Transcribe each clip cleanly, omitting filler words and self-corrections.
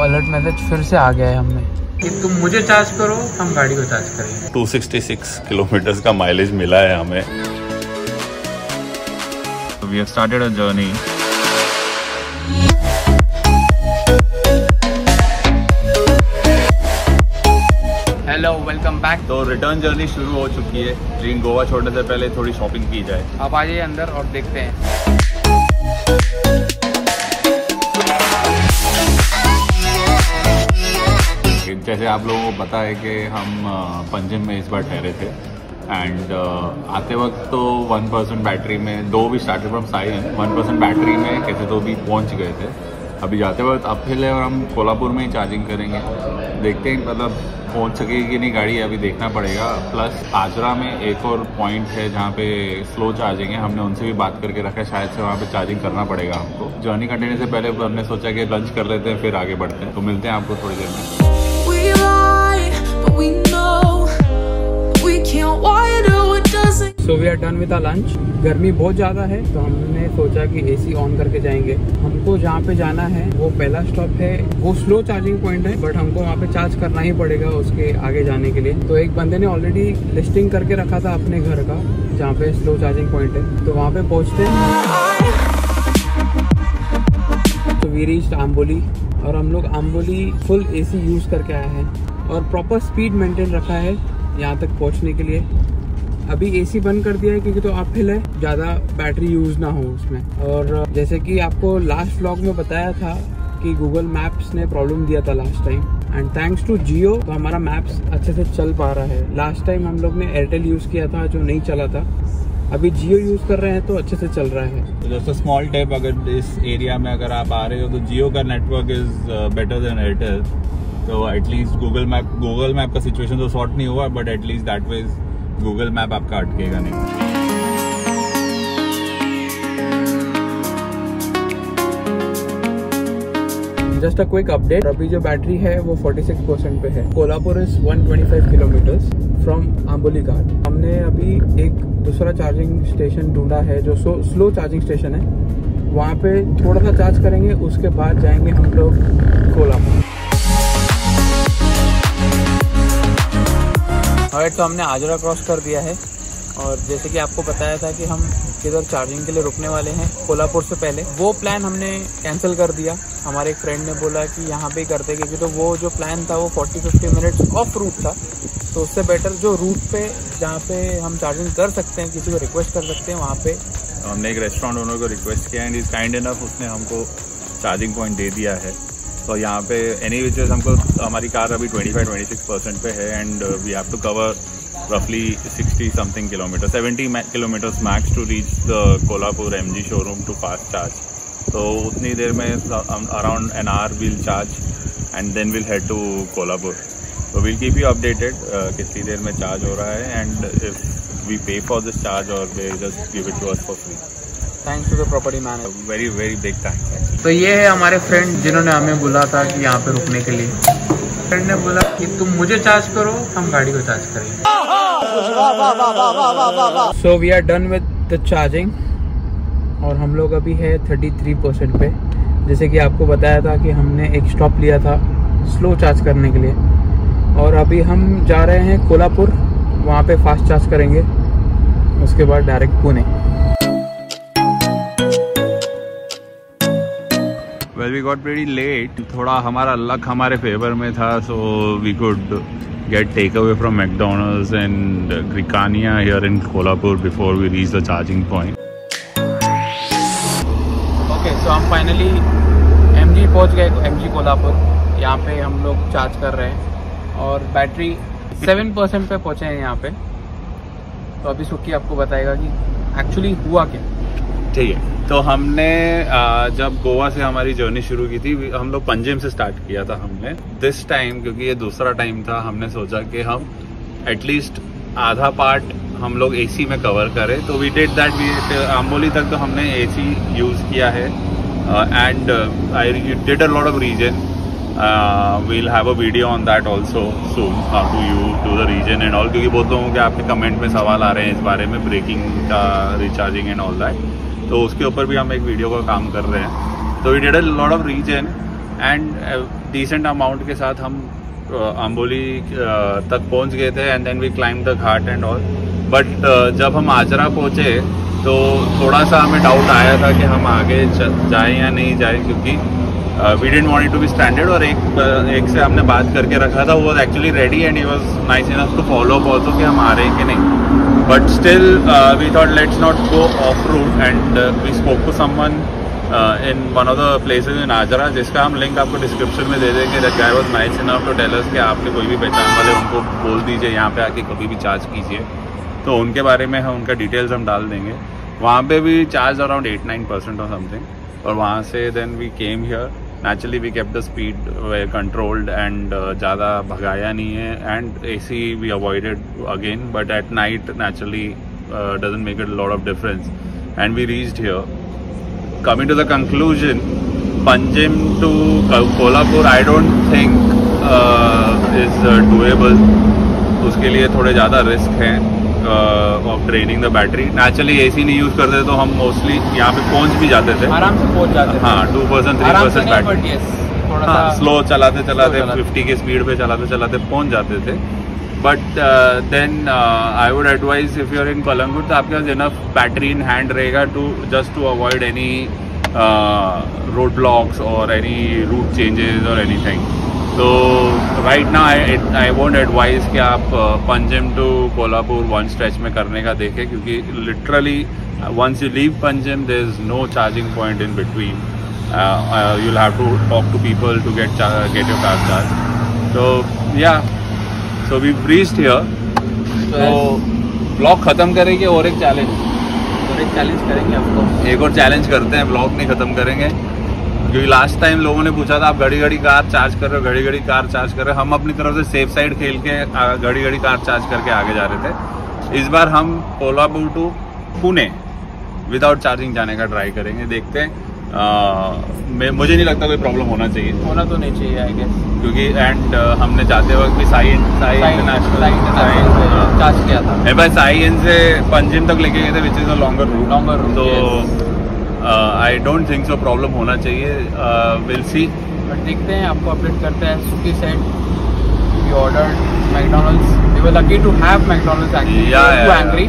Alert message फिर से आ गया है हमें कि तुम मुझे चार्ज करो, हम गाड़ी को चार्ज करेंगे। 266 किलोमीटर का माइलेज मिला है हमें। We have started a journey. Hello, welcome back. तो रिटर्न जर्नी शुरू हो चुकी है। लेकिन गोवा छोड़ने से पहले थोड़ी शॉपिंग की जाए। आप आ जाइए अंदर और देखते हैं। जैसे आप लोगों को पता है कि हम पंजिम में इस बार ठहरे थे एंड आते वक्त तो 1% बैटरी में, दो भी स्टार्टेड फ्रॉम साइन, 1% बैटरी में कैसे तो भी पहुंच गए थे। अभी जाते वक्त अपहिल है और हम कोल्हापुर में ही चार्जिंग करेंगे। देखते हैं मतलब पहुंच सकेगी कि नहीं गाड़ी, अभी देखना पड़ेगा। प्लस आजरा में एक और पॉइंट है जहाँ पे स्लो चार्जिंग है, हमने उनसे भी बात करके रखा है, शायद से वहाँ पे चार्जिंग करना पड़ेगा हमको। जर्नी कंटिन्यू से पहले हमने सोचा कि लंच कर लेते हैं फिर आगे बढ़ते हैं। तो मिलते हैं आपको थोड़ी देर में। So we are done with our lunch। गर्मी बहुत ज़्यादा है तो हमने सोचा कि एसी ऑन करके जाएंगे। हमको जहाँ पे जाना है वो पहला स्टॉप है, वो स्लो चार्जिंग पॉइंट है, बट हमको वहाँ पे चार्ज करना ही पड़ेगा उसके आगे जाने के लिए। तो एक बंदे ने ऑलरेडी लिस्टिंग करके रखा था अपने घर का जहाँ पे स्लो चार्जिंग पॉइंट है, तो वहाँ पे पहुँचते हैं। तो वी रीच्ड आम्बोली और हम लोग आम्बोली फुल एसी यूज़ करके आए हैं और प्रॉपर स्पीड मेंटेन रखा है यहाँ तक पहुँचने के लिए। अभी एसी बंद कर दिया है क्योंकि तो अपहिल है, ज़्यादा बैटरी यूज़ ना हो उसमें। और जैसे कि आपको लास्ट व्लॉग में बताया था कि गूगल मैप्स ने प्रॉब्लम दिया था last time, and thanks to Jio तो हमारा मैप्स अच्छे से चल पा रहा है। लास्ट टाइम हम लोग ने एयरटेल यूज़ किया था जो नहीं चला था, अभी जियो यूज़ कर रहे हैं तो अच्छे से चल रहा है। तो जैसे स्मॉल टिप, अगर इस एरिया में अगर आप आ रहे हो तो जियो का network is better than Airtel. तो एटलीस्ट गूगल मैप का सिचुएशन तो सॉर्ट नहीं हुआ, but at least that ways Google map आपका अटकेगा नहीं। जस्ट अ क्विक अपडेट, अभी जो बैटरी है वो 46% पे है। कोल्हापुर इज 125 किलोमीटर्स फ्रॉम आम्बोली घाट। हमने अभी एक दूसरा चार्जिंग स्टेशन ढूंढा है जो स्लो चार्जिंग स्टेशन है, वहाँ पे थोड़ा सा चार्ज करेंगे, उसके बाद जाएंगे हम लोग कोल्हापुर। तो हमने आजरा क्रॉस कर दिया है और जैसे कि आपको बताया था कि हम किधर चार्जिंग के लिए रुकने वाले हैं कोल्हापुर से पहले, वो प्लान हमने कैंसिल कर दिया। हमारे एक फ्रेंड ने बोला कि यहाँ पे ही करते, क्योंकि तो वो जो प्लान था वो 40-50 मिनट्स ऑफ रूट था, तो उससे बेटर जो रूट पे जहाँ पे हम चार्जिंग कर सकते हैं, किसी को रिक्वेस्ट कर सकते हैं वहाँ पे। हमने एक रेस्टोरेंट ओनर को रिक्वेस्ट किया एंड इज काइंड इनफ, उसने हमको चार्जिंग पॉइंट दे दिया है। तो यहाँ पे एनी विच हमको, हमारी कार अभी 25-26% पे है and we have to cover रफली 60 something kilometer, 70 kilometers max to reach the Kolhapur MG showroom to fast charge. तो उतनी देर में around an hour we'll charge and then will head to Kolhapur. तो विल कीप यू अपडेटेड कितनी देर में charge हो रहा है and if we pay for this charge और they just give it to us for free. Thanks to the property manager, very very big thanks. तो ये है हमारे फ्रेंड जिन्होंने हमें बोला था कि यहाँ पे रुकने के लिए। फ्रेंड ने बोला कि तुम मुझे चार्ज करो, हम गाड़ी को चार्ज करेंगे। So we are done with the charging और हम लोग अभी है 33% पे। जैसे कि आपको बताया था कि हमने एक स्टॉप लिया था स्लो चार्ज करने के लिए और अभी हम जा रहे हैं कोल्हापुर, वहाँ पे फास्ट चार्ज करेंगे, उसके बाद direct Pune. Well, we got pretty late. थोड़ा हमारा लक हमारे फेवर में था, so we could get takeaway from McDonald's and Grikania here in Kolhapur before we reach the charging point. Okay, so हम फाइनली MG पहुंच गए, MG कोल्हापुर। यहाँ पे हम लोग चार्ज कर रहे हैं और बैटरी 7% पे पहुँचे हैं यहाँ पे। तो अभी सुखी आपको बताएगा कि एक्चुअली हुआ क्या। ठीक है, तो हमने जब गोवा से हमारी जर्नी शुरू की थी, हम लोग पंजिम से स्टार्ट किया था हमने। दिस टाइम क्योंकि ये दूसरा टाइम था, हमने सोचा कि हम एटलीस्ट आधा पार्ट हम लोग एसी में कवर करें। तो वी डिड दैट। आम्बोली तक तो हमने एसी यूज़ किया है and I did a lot of regen. we'll have a video on that also soon, how to you do the region and all, क्योंकि बहुत लोगों के आपके कमेंट में सवाल आ रहे हैं इस बारे में, ब्रेकिंग का, रिचार्जिंग एंड ऑल दैट। तो उसके ऊपर भी हम एक वीडियो का काम कर रहे हैं। तो we did a lot of regen and decent amount के साथ हम अम्बोली तक पहुंच गए थे and then we climb the ghat and all. But जब हम आजरा पहुंचे तो थोड़ा सा हमें डाउट आया था कि हम आगे जाएं या नहीं जाएं, क्योंकि we didn't want it to be standard. और एक से हमने बात करके रखा था, वो was actually ready and he was nice enough to follow up also कि हम आ रहे हैं कि नहीं। But still we thought let's not go off route and we spoke to someone in one of the places in Ajara, जिसका हम link आपको डिस्क्रिप्शन में दे देंगे। That guy was nice enough to tell us कि आपके कोई भी पहचान वाले उनको बोल दीजिए यहाँ पे आके कभी भी चार्ज कीजिए, तो उनके बारे में हम उनका डिटेल्स हम डाल देंगे। वहाँ पे भी चार्ज अराउंड 8-9% और समथिंग। और वहाँ से then we came here. Naturally we kept the speed controlled and ज़्यादा भगाया नहीं है एंड AC we avoided again, but at night naturally doesn't make it lot of difference and we reached here. Coming to the conclusion, Panjim to Kolhapur I don't think is doable. उसके लिए थोड़े ज़्यादा risk हैं of draining the battery. Naturally AC नहीं use करते तो हम mostly यहाँ पे पहुँच भी जाते थे, आराम से पहुँच जाते थे। हाँ 2% 3% बैटरी, थोड़ा स्लो चलाते 50 की स्पीड पे चलाते पहुँच जाते थे। But then I would advise if you are in Calangute तो आपके पास इनफ बैटरी इन हैंड रहेगा just to avoid any road blocks और एनी रूट चेंजेस और एनीथिंग। तो right now I won't advise कि आप Panjim to Kolhapur one stretch में करने का देखें, क्योंकि literally once you leave Panjim there is no charging point in between. You will have to talk to people to get your car charge. तो या So we've reached here. तो ब्लॉग खत्म करेंगे और एक चैलेंज करेंगे आपको। एक और चैलेंज करते हैं, ब्लॉग नहीं खत्म करेंगे, क्योंकि लास्ट टाइम लोगों ने पूछा था आप घड़ी कार चार्ज कर रहे हो, घड़ी कार चार्ज कर रहे हो। हम अपनी तरफ से सेफ साइड खेल के घड़ी कार चार्ज करके आगे जा रहे थे। इस बार हम Kolhapur to Pune without charging जाने का ट्राई करेंगे, देखते हैं। मुझे नहीं लगता कोई प्रॉब्लम होना तो नहीं चाहिए आई गेस, क्योंकि एंड हमने जाते वक्त भी साई इंटरनेशनल चार्ज किया था। मेरे पास साई इन से पंजिम तक लेके गए थे, which is a longer route. तो I don't think so problem होना चाहिए। विल सी, बट देखते हैं, आपको अपडेट करते हैं। Suki said we ordered McDonald's, we were lucky to have McDonald's actually, too angry.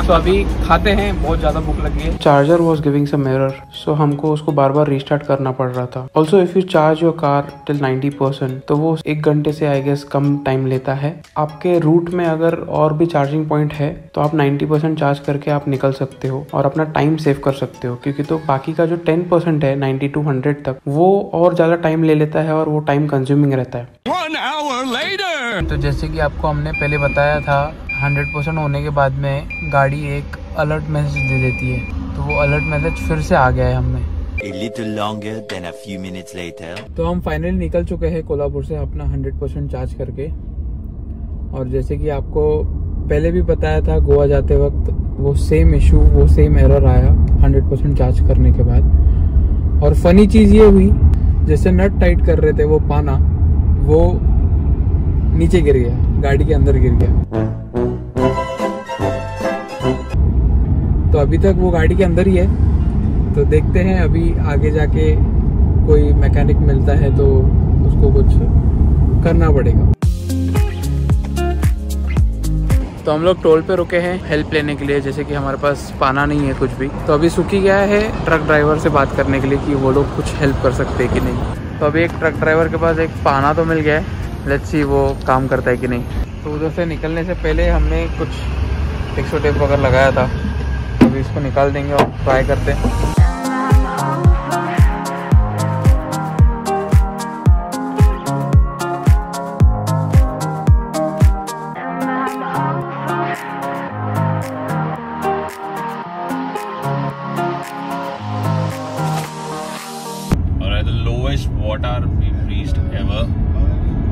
So अभी खाते हैं, बहुत ज्यादा भूख लगी है। Charger was giving some error, so हमको उसको बार बार रिस्टार्ट करना पड़ रहा था। Also if you charge your car till 90% तो वो 1 घंटे से आई गेस कम टाइम लेता है। आपके रूट में अगर और भी चार्जिंग पॉइंट है तो आप 90% चार्ज करके आप निकल सकते हो और अपना टाइम सेव कर सकते हो, क्योंकि तो बाकी का जो 10% है 90 to 100 तक, वो और ज्यादा टाइम ले लेता है और वो टाइम कंज्यूमिंग रहता है। 1 hour later! तो जैसे कि आपको हमने पहले बताया था, 100% होने के बाद में गाड़ी एक अलर्ट मैसेज दे देती है, तो वो अलर्ट मैसेज फिर से आ गया है हमें। A little longer than a few minutes later. तो हम फाइनली निकल चुके हैं कोल्हापुर से अपना 100% चार्ज करके। और जैसे कि आपको पहले भी बताया था, गोवा जाते वक्त वो सेम इशू, वो सेम एरर आया 100% चार्ज करने के बाद। और फनी चीज ये हुई, जैसे नट टाइट कर रहे थे वो पाना, वो नीचे गिर गया, गाड़ी के अंदर गिर गया। तो अभी तक वो गाड़ी के अंदर ही है, तो देखते हैं अभी आगे जाके कोई मैकेनिक मिलता है तो उसको कुछ करना पड़ेगा। तो हम लोग टोल पे रुके हैं हेल्प लेने के लिए, जैसे कि हमारे पास पाना नहीं है कुछ भी। तो अभी सुखी गया है ट्रक ड्राइवर से बात करने के लिए कि वो लोग कुछ हेल्प कर सकते हैं कि नहीं। तो अभी एक ट्रक ड्राइवर के पास एक पाना तो मिल गया है, लेट्स सी वो काम करता है कि नहीं। तो उधर से निकलने से पहले हमने कुछ 100 टेप वगैरह लगाया था, अभी इसको निकाल देंगे और ट्राई करते हैं। water we've reached ever.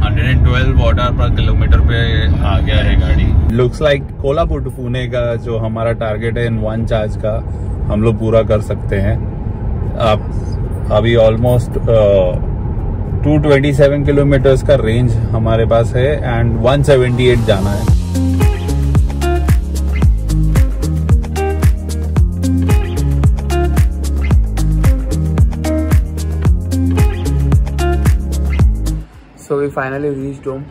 112 water per kilometer पे आ गया है गाड़ी। Looks like Kolhapur to Pune का जो हमारा टारगेट है इन वन चार्ज का, हम लोग पूरा कर सकते हैं। आप अभी ऑलमोस्ट 227 किलोमीटर्स का रेंज हमारे पास है एंड 178 जाना है। We finally reached home.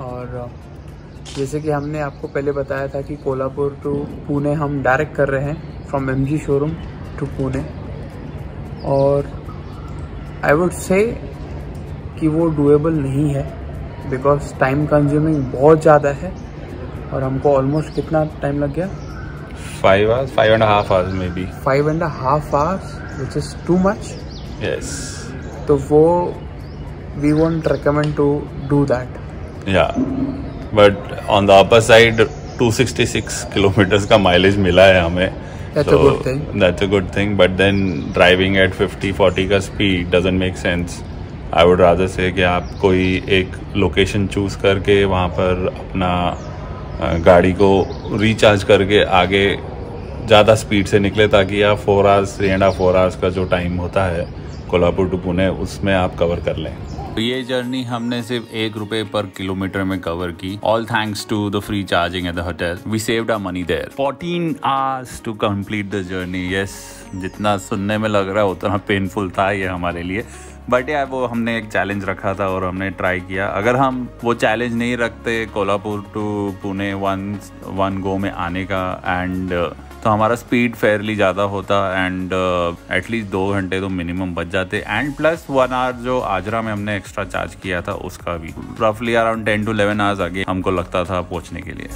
और जैसे कि हमने आपको पहले बताया था कि कोल्हापुर टू पुणे हम डायरेक्ट कर रहे हैं from MG showroom to Pune, और आई वुड से कि वो डूएबल नहीं है बिकॉज टाइम कंज्यूमिंग बहुत ज़्यादा है। और हमको ऑलमोस्ट कितना टाइम लग गया? 5 hours, 5.5 hours maybe. 5.5 hours, which is too much. Yes. तो वो we won't recommend to do that. Yeah, but on the upper side 266 kilometers का mileage मिला है हमें. That's a good thing. That's a good thing, but then driving at 50-40 का speed doesn't make sense. I would rather say कि आप कोई एक location choose करके वहाँ पर अपना गाड़ी को रिचार्ज करके आगे ज़्यादा स्पीड से निकले, ताकि आप 4 hours 3.5-4 hours का जो टाइम होता है कोल्हापुर टू पुणे उसमें आप कवर कर लें। तो ये जर्नी हमने सिर्फ ₹1 पर किलोमीटर में कवर की, all thanks to the free charging at the hotel. We saved our money there. 14 hours to complete the journey. Yes, जितना सुनने में लग रहा है उतना पेनफुल था ये हमारे लिए, बट यार वो हमने एक चैलेंज रखा था और हमने ट्राई किया। अगर हम वो चैलेंज नहीं रखते Kolhapur to Pune one go में आने का, एंड तो हमारा स्पीड फेयरली ज़्यादा होता, एंड एटलीस्ट 2 घंटे तो मिनिमम बच जाते, एंड प्लस 1 hour जो आजरा में हमने एक्स्ट्रा चार्ज किया था उसका भी रफली अराउंड 10 to 11 hours आगे हमको लगता था पहुँचने के लिए।